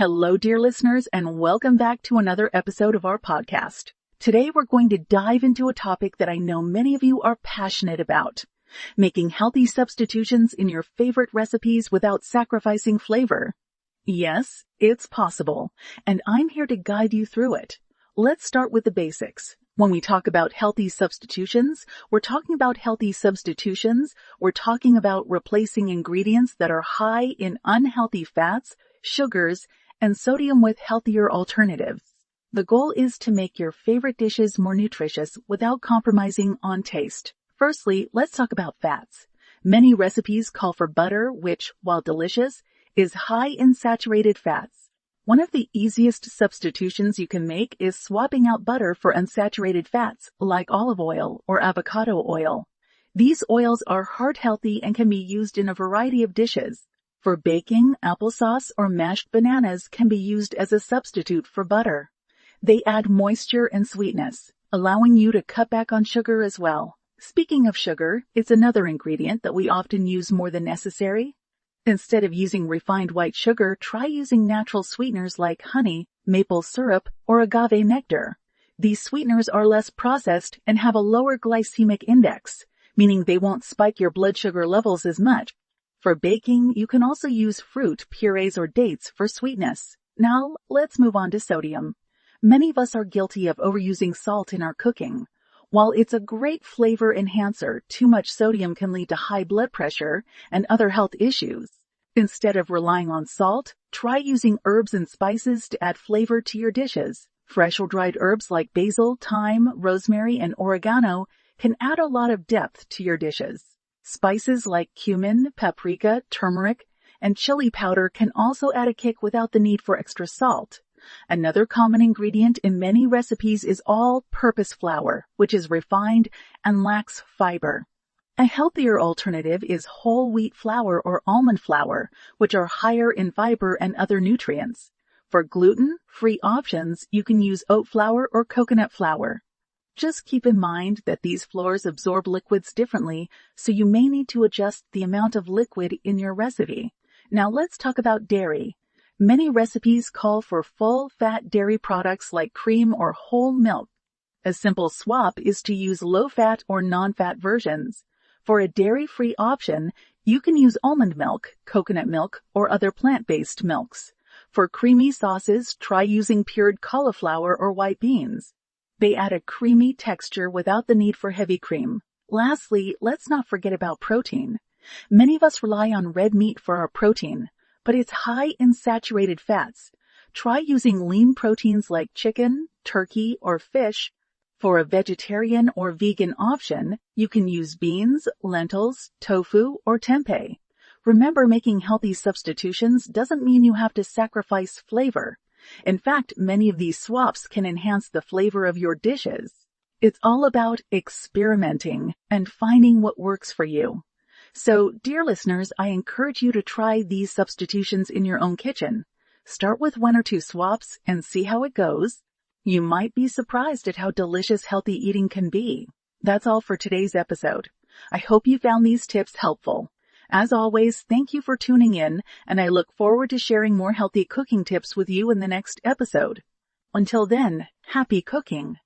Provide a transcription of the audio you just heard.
Hello, dear listeners, and welcome back to another episode of our podcast. Today, we're going to dive into a topic that I know many of you are passionate about: making healthy substitutions in your favorite recipes without sacrificing flavor. Yes, it's possible, and I'm here to guide you through it. Let's start with the basics. When we talk about healthy substitutions, we're talking about replacing ingredients that are high in unhealthy fats, sugars, and sodium with healthier alternatives. The goal is to make your favorite dishes more nutritious without compromising on taste. Firstly, let's talk about fats. Many recipes call for butter, which, while delicious, is high in saturated fats. One of the easiest substitutions you can make is swapping out butter for unsaturated fats like olive oil or avocado oil. These oils are heart-healthy and can be used in a variety of dishes. For baking, applesauce or mashed bananas can be used as a substitute for butter. They add moisture and sweetness, allowing you to cut back on sugar as well. Speaking of sugar, it's another ingredient that we often use more than necessary. Instead of using refined white sugar, try using natural sweeteners like honey, maple syrup, or agave nectar. These sweeteners are less processed and have a lower glycemic index, meaning they won't spike your blood sugar levels as much. For baking, you can also use fruit, purees, or dates for sweetness. Now, let's move on to sodium. Many of us are guilty of overusing salt in our cooking. While it's a great flavor enhancer, too much sodium can lead to high blood pressure and other health issues. Instead of relying on salt, try using herbs and spices to add flavor to your dishes. Fresh or dried herbs like basil, thyme, rosemary, and oregano can add a lot of depth to your dishes. Spices like cumin, paprika, turmeric, and chili powder can also add a kick without the need for extra salt. Another common ingredient in many recipes is all-purpose flour, which is refined and lacks fiber. A healthier alternative is whole wheat flour or almond flour, which are higher in fiber and other nutrients. For gluten-free options, you can use oat flour or coconut flour. Just keep in mind that these flours absorb liquids differently, so you may need to adjust the amount of liquid in your recipe. Now let's talk about dairy. Many recipes call for full-fat dairy products like cream or whole milk. A simple swap is to use low-fat or non-fat versions. For a dairy-free option, you can use almond milk, coconut milk, or other plant-based milks. For creamy sauces, try using pured cauliflower or white beans. They add a creamy texture without the need for heavy cream. Lastly, let's not forget about protein. Many of us rely on red meat for our protein, but it's high in saturated fats. Try using lean proteins like chicken, turkey, or fish. For a vegetarian or vegan option, you can use beans, lentils, tofu, or tempeh. Remember, making healthy substitutions doesn't mean you have to sacrifice flavor. In fact, many of these swaps can enhance the flavor of your dishes. It's all about experimenting and finding what works for you. So, dear listeners, I encourage you to try these substitutions in your own kitchen. Start with 1 or 2 swaps and see how it goes. You might be surprised at how delicious healthy eating can be. That's all for today's episode. I hope you found these tips helpful. As always, thank you for tuning in, and I look forward to sharing more healthy cooking tips with you in the next episode. Until then, happy cooking!